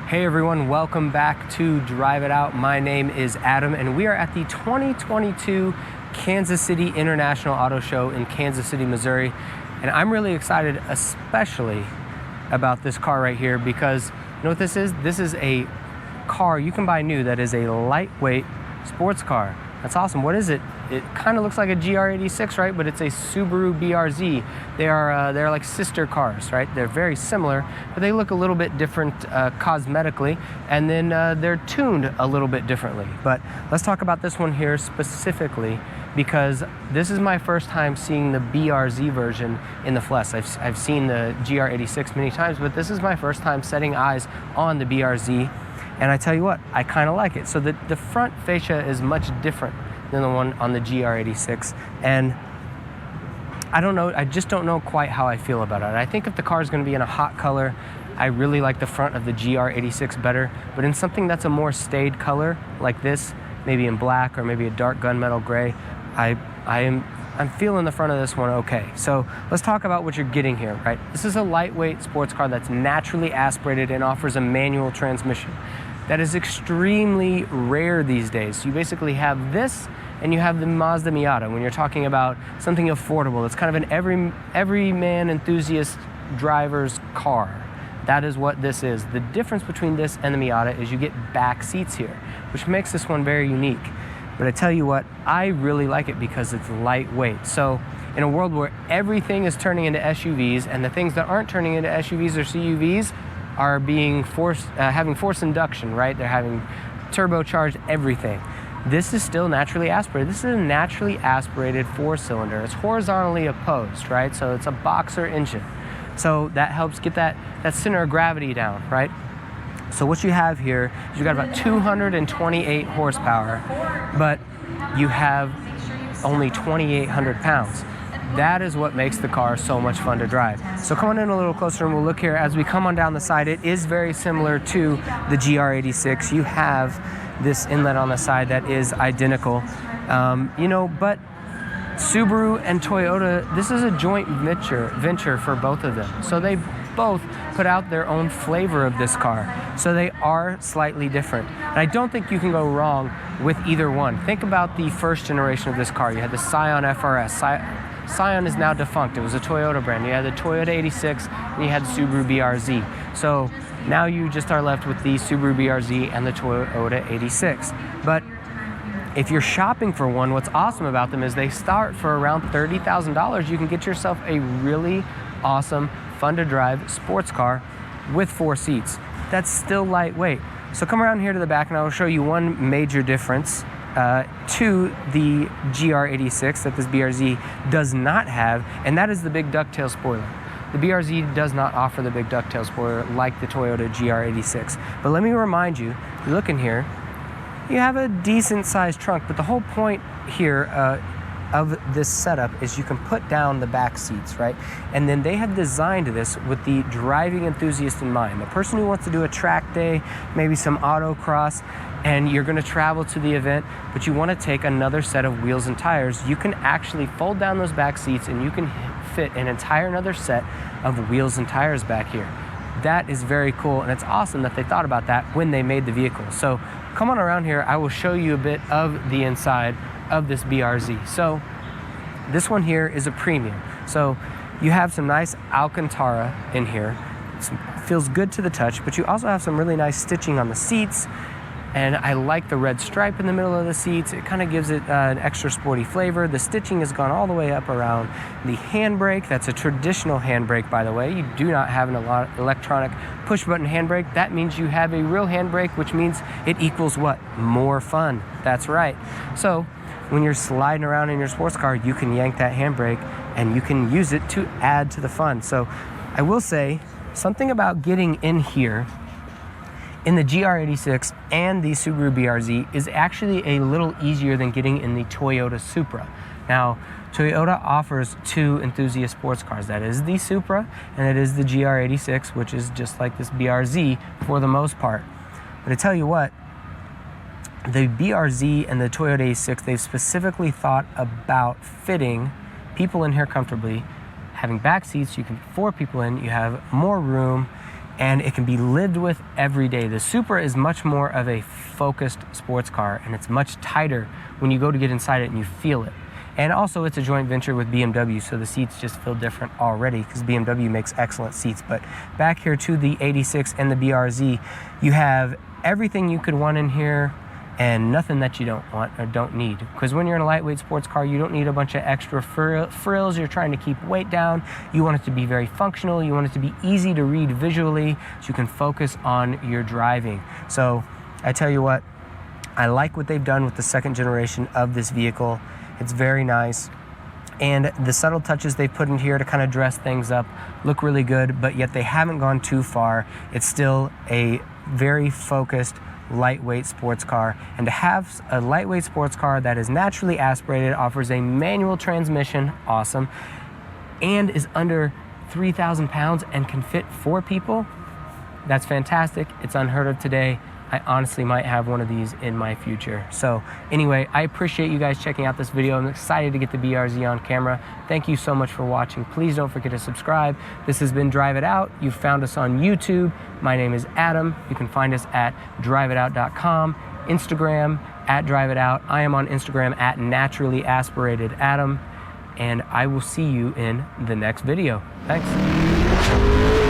Hey everyone, welcome back to Drive It Out. My name is Adam and we are at the 2022 Kansas City International Auto Show in Kansas City, Missouri. And I'm really excited, especially about this car right here, because you know what this is? This is a car you can buy new that is a lightweight sports car. That's awesome. What is it? It kind of looks like a GR86, right? But it's a Subaru BRZ. They're like sister cars, right? They're very similar, but they look a little bit different cosmetically, and then they're tuned a little bit differently. But let's talk about this one here specifically, because this is my first time seeing the BRZ version in the flesh. I've seen the GR86 many times, but this is my first time setting eyes on the BRZ. And I tell you what, I kind of like it. So the front fascia is much different than the one on the GR86. And I don't know, I just don't know quite how I feel about it. I think if the car is going to be in a hot color, I really like the front of the GR86 better. But in something that's a more staid color like this, maybe in black or maybe a dark gunmetal gray, I'm feeling the front of this one okay. So let's talk about what you're getting here, right? This is a lightweight sports car that's naturally aspirated and offers a manual transmission. That is extremely rare these days. You basically have this and you have the Mazda Miata when you're talking about something affordable. It's kind of an everyman enthusiast driver's car. That is what this is. The difference between this and the Miata is you get back seats here, which makes this one very unique. But I tell you what, I really like it because it's lightweight. So in a world where everything is turning into SUVs and the things that aren't turning into SUVs or CUVs are being having forced induction, right? They're having turbocharged everything. This is still naturally aspirated. This is a naturally aspirated four-cylinder. It's horizontally opposed, right? So it's a boxer engine. So that helps get that center of gravity down, right? So what you have here is you've got about 228 horsepower, but you have only 2,800 pounds. That is what makes the car so much fun to drive. So come on in a little closer and we'll look here. As we come on down the side, it is very similar to the GR86. You have this inlet on the side that is identical, but Subaru and Toyota, this is a joint venture for both of them. So they both put out their own flavor of this car. So they are slightly different. And I don't think you can go wrong with either one. Think about the first generation of this car. You had the Scion FRS. Scion is now defunct. It was a Toyota brand. You had the Toyota 86 and you had the Subaru BRZ. So now you just are left with the Subaru BRZ and the Toyota 86. But if you're shopping for one, what's awesome about them is they start for around $30,000. You can get yourself a really awesome, fun to drive sports car with 4 seats. That's still lightweight. So come around here to the back and I will show you one major difference to the GR86 that this BRZ does not have, and that is the big ducktail spoiler. The BRZ does not offer the big ducktail spoiler like the Toyota GR86. But let me remind you, you look in here, you have a decent sized trunk, but the whole point here of this setup is you can put down the back seats, right? And then they have designed this with the driving enthusiast in mind. The person who wants to do a track day, maybe some autocross, and you're gonna travel to the event, but you wanna take another set of wheels and tires, you can actually fold down those back seats and you can fit an entire another set of wheels and tires back here. That is very cool, and it's awesome that they thought about that when they made the vehicle. So come on around here, I will show you a bit of the inside of this BRZ. So this one here is a premium. So you have some nice Alcantara in here. It feels good to the touch, but you also have some really nice stitching on the seats. And I like the red stripe in the middle of the seats. It kind of gives it an extra sporty flavor. The stitching has gone all the way up around the handbrake. That's a traditional handbrake, by the way. You do not have an electronic push-button handbrake. That means you have a real handbrake, which means it equals what? More fun. That's right. So when you're sliding around in your sports car, you can yank that handbrake and you can use it to add to the fun. So I will say something about getting in here in the GR86 and the Subaru BRZ is actually a little easier than getting in the Toyota Supra. Now, Toyota offers 2 enthusiast sports cars. That is the Supra and it is the GR86, which is just like this BRZ for the most part. But I tell you what, the BRZ and the Toyota 86, they've specifically thought about fitting people in here comfortably, having back seats, you can fit 4 people in, you have more room, and it can be lived with every day. The Supra is much more of a focused sports car, and it's much tighter when you go to get inside it and you feel it. And also it's a joint venture with BMW, so the seats just feel different already because BMW makes excellent seats. But back here to the 86 and the BRZ, you have everything you could want in here and nothing that you don't want or don't need. Because when you're in a lightweight sports car, you don't need a bunch of extra frills. You're trying to keep weight down. You want it to be very functional. You want it to be easy to read visually so you can focus on your driving. So I tell you what, I like what they've done with the second generation of this vehicle. It's very nice. And the subtle touches they've put in here to kind of dress things up look really good, but yet they haven't gone too far. It's still a very focused, lightweight sports car. And to have a lightweight sports car that is naturally aspirated, offers a manual transmission, awesome, and is under 3,000 pounds and can fit 4 people, that's fantastic. It's unheard of today. I honestly might have one of these in my future. So anyway, I appreciate you guys checking out this video. I'm excited to get the BRZ on camera. Thank you so much for watching. Please don't forget to subscribe. This has been Drive It Out. You found us on YouTube. My name is Adam. You can find us at driveitout.com, Instagram at Drive It Out. I am on Instagram at Naturally Aspirated Adam, and I will see you in the next video. Thanks.